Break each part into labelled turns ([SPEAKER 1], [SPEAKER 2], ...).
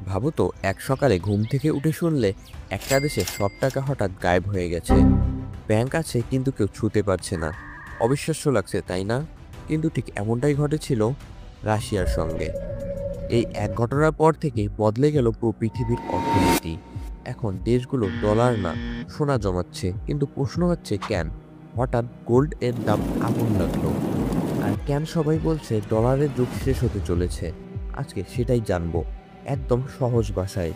[SPEAKER 1] ভাবো তো, এক সকালে ঘুম থেকে উঠে শুনলে একটা দেশে সব টাকা হঠাৎ গায়েব হয়ে গেছে। ব্যাংক আছে কিন্তু কেউ ছুঁতে পারছে না। অবিশ্বাস্য লাগছে, তাই না? কিন্তু ঠিক এমনটাই ঘটেছিল রাশিয়ার সঙ্গে। এই এক ঘটনার পর থেকেই বদলে গেল পুরো পৃথিবীর অর্থনীতি। এখন দেশগুলো ডলার না, সোনা জমাচ্ছে, কিন্তু প্রশ্ন হচ্ছে কেন হঠাৎ গোল্ড এর দাম আগুন লাগলো? আর কেন সবাই বলছে ডলারের যুগ শেষ হতে চলেছে? আজকে সেটাই জানবো, একদম সহজ ভাষায়,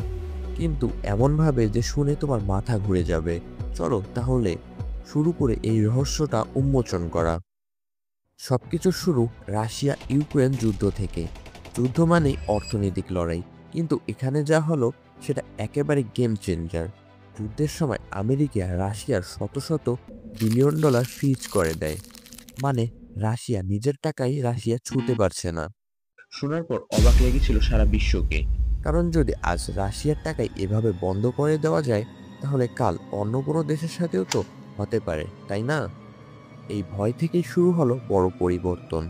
[SPEAKER 1] কিন্তু এমনভাবে যে শুনে তোমার মাথা ঘুরে যাবে। চলো তাহলে শুরু করে এই রহস্যটা উন্মোচন করা। সবকিছু শুরু রাশিয়া ইউক্রেন যুদ্ধ থেকে। যুদ্ধ মানেই অর্থনৈতিক লড়াই, কিন্তু এখানে যা হলো সেটা একেবারে গেম চেঞ্জার। যুদ্ধের সময় আমেরিকা রাশিয়ার শত শত বিলিয়ন ডলার ফ্রিজ করে দেয়। মানে রাশিয়া নিজের টাকাই রাশিয়া ছুঁতে পারছে না।
[SPEAKER 2] শোনার পর অবাক লেগেছিল সারা বিশ্বকে।
[SPEAKER 1] কারণ যদি আজ রাশিয়ার টাকায় এভাবে বন্ধ করে দেওয়া যায়, তাহলে কাল অন্য কোনো দেশের সাথেও তো হতে পারে, তাই না? এই ভয় থেকেই শুরু হলো বড় পরিবর্তন।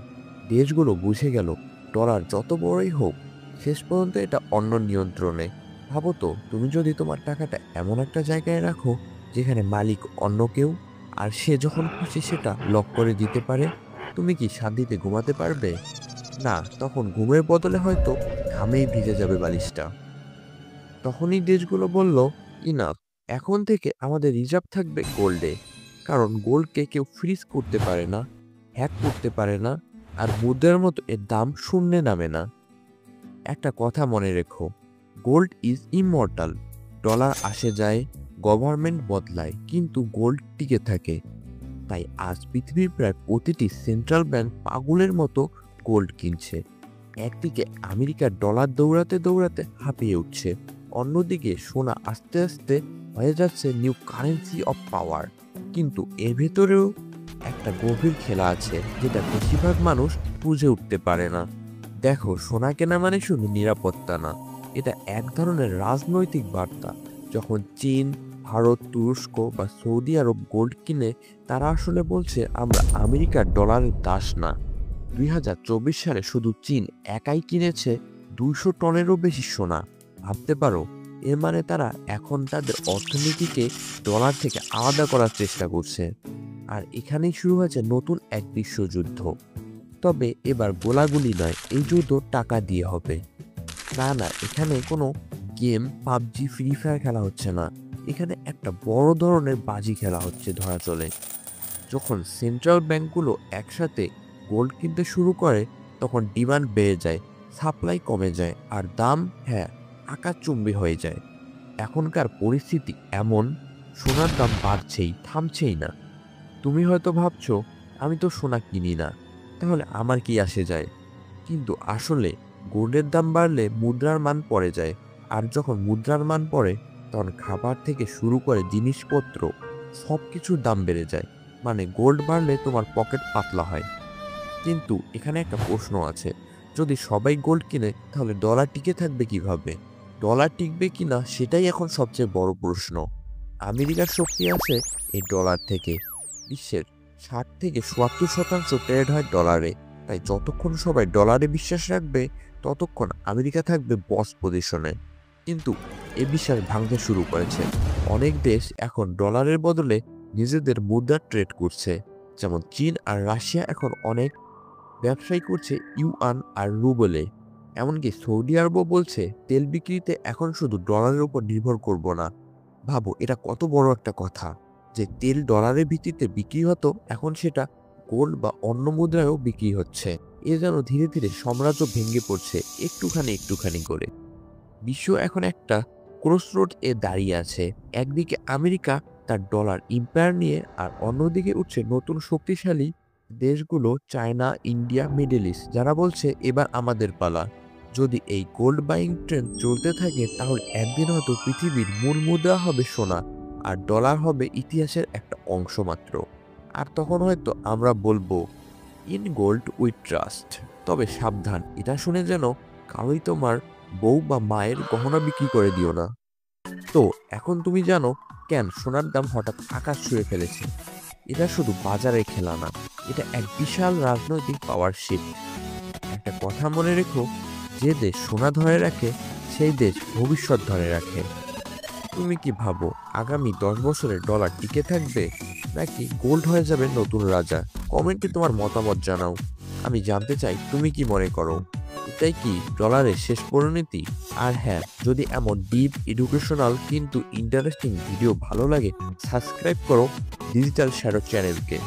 [SPEAKER 1] দেশগুলো বুঝে গেল ডলার যত বড়ই হোক, শেষ পর্যন্ত এটা অন্য নিয়ন্ত্রণে। ভাবো তো, তুমি যদি তোমার টাকাটা এমন একটা জায়গায় রাখো যেখানে মালিক অন্য কেউ, আর সে যখন খুশি সেটা লক করে দিতে পারে, তুমি কি শান্তিতে ঘুমাতে পারবে? না, তখন ঘুমের বদলে হয়তো ঘামেই ভিজে যাবে বালিশটা। তখনই দেশগুলো বলল, ইনাফ, এখন থেকে আমাদের রিজার্ভ থাকবে গোল্ডে। কারণ গোল্ডকে কেউ ফ্রিজ করতে পারে না, হ্যাক করতে পারে না, আর মুদ্রার মতো এর দাম শূন্যে নামে না। একটা কথা মনে রেখো, গোল্ড ইজ ইমমর্টাল। ডলার আসে যায়, গভর্নমেন্ট বদলায়, কিন্তু গোল্ড টিকে থাকে। তাই আজ পৃথিবীর প্রায় প্রতিটি সেন্ট্রাল ব্যাংক পাগলের মতো গোল্ড কিনছে। একদিকে আমেরিকার ডলার দৌড়াতে দৌড়াতে হাঁপিয়ে উঠছে, অন্যদিকে সোনা আস্তে আস্তে হয়ে যাচ্ছে নিউ কারেন্সি অফ পাওয়ার। কিন্তু এর ভেতরেও একটা গভীর খেলা আছে যেটা বেশিরভাগ মানুষ বুঝে উঠতে পারে না। দেখো, সোনা কেনা মানে শুধু নিরাপত্তা না, এটা এক ধরনের রাজনৈতিক বার্তা। যখন চীন, ভারত, তুরস্ক বা সৌদি আরব গোল্ড কিনে, তারা আসলে বলছে আমরা আমেরিকার ডলারের দাস না। 2024 সালে শুধু চীন একাই কিনেছে 200 টনেরও বেশি সোনা। ভাবতে পারো, এর মানে তারা এখন তাদের অর্থনীতিকে ডলার থেকে আলাদা করার চেষ্টা করছে। আর এখানেই শুরু হয়েছে নতুন এক বিশ্বযুদ্ধ। তবে এবার গোলাগুলি নয়, এই যুদ্ধ টাকা দিয়ে হবে। না না, এখানে কোনো গেম, পাবজি, ফ্রি ফায়ার খেলা হচ্ছে না। এখানে একটা বড় ধরনের বাজি খেলা হচ্ছে ধরা চলে। যখন সেন্ট্রাল ব্যাংকগুলো একসাথে গোল্ড কিনতে শুরু করে, তখন ডিমান্ড বেড়ে যায়, সাপ্লাই কমে যায়, আর দাম, হ্যাঁ, আকাশচুম্বী হয়ে যায়। এখনকার পরিস্থিতি এমন, সোনার দাম বাড়ছেই, থামছেই না। তুমি হয়তো ভাবছো, আমি তো সোনা কিনি না, তাহলে আমার কি আসে যায়? কিন্তু আসলে গোল্ডের দাম বাড়লে মুদ্রার মান পড়ে যায়। আর যখন মুদ্রার মান পড়ে, তখন খাবার থেকে শুরু করে জিনিসপত্র সব কিছুর দাম বেড়ে যায়। মানে গোল্ড বাড়লে তোমার পকেট পাতলা হয়। কিন্তু এখানে একটা প্রশ্ন আছে, যদি সবাই গোল্ড কিনে, তাহলে ডলার টিকে থাকবে কিভাবে? ডলার টিকবে কিনা সেটাই এখন সবচেয়ে বড় প্রশ্ন। আমেরিকার শক্তি আছে এই ডলার থেকে। বিশ্বের 60 থেকে 70% ট্রেড হয় ডলারে। তাই যতক্ষণ সবাই ডলারে বিশ্বাস রাখবে, ততক্ষণ আমেরিকা থাকবে বস পজিশনে। কিন্তু এ বিশ্বাস ভাঙতে শুরু করেছে। অনেক দেশ এখন ডলারের বদলে নিজেদের মুদ্রা ট্রেড করছে। যেমন চীন আর রাশিয়া এখন অনেক ব্যবসায়ী করছে ইউয়ান আর রুবেলে। এমনকি সৌদি আরবও বলছে তেল বিক্রিতে এখন শুধু ডলারের উপর নির্ভর করব না। ভাবো, এটা কত বড় একটা কথা, যে তেল ডলারের ভিত্তিতে বিক্রি হতো, এখন সেটা গোল্ড বা অন্য মুদ্রায়ও বিক্রি হচ্ছে। এ যেন ধীরে ধীরে সাম্রাজ্য ভেঙে পড়ছে একটুখানি একটুখানি করে। বিশ্ব এখন একটা ক্রসরোড এ দাঁড়িয়ে আছে। একদিকে আমেরিকা তার ডলার ইম্পায়ার নিয়ে, আর অন্যদিকে উঠছে নতুন শক্তিশালী দেশগুলো, চায়না, ইন্ডিয়া, মিডল ইস্ট, যারা বলছে এবার আমাদের পালা। যদি এই গোল্ড বাইং ট্রেন্ড চলতে থাকে, তাহলে একদিন হয়তো পৃথিবীর মূল মুদ্রা হবে সোনা, আর ডলার হবে ইতিহাসের একটা অংশ মাত্র। আর তখন হয়তো আমরা বলবো, ইন গোল্ড উইথ ট্রাস্ট। তবে সাবধান, এটা শুনে যেন কারোই তোমার বউ বা মায়ের গহনা বিক্রি করে দিও না। তো এখন তুমি জানো কেন সোনার দাম হঠাৎ আকাশ ছুঁয়ে ফেলেছে। এটা শুধু বাজারের খেলা না, এটা এক বিশাল রাজনৈতিক পাওয়ার শিফট। একটা কথা মনে রেখো, যে দেশ সোনা ধরে রাখে সেই দেশ ভবিষ্যৎ ধরে রাখে। তুমি কি ভাবো আগামী 10 বছরে ডলার টিকে থাকবে, নাকি গোল্ড হয়ে যাবে নতুন রাজা? কমেন্টে তোমার মতামত জানাও। আমি জানতে চাই তুমি কি মনে করো, এটাই কি ডলারের শেষ পরিণতি? আর হ্যাঁ, যদি এমন ডিপ এডুকেশনাল কিন্তু ইন্টারেস্টিং ভিডিও ভালো লাগে, সাবস্ক্রাইব করো ডিজিটাল শ্যাডো চ্যানেলকে।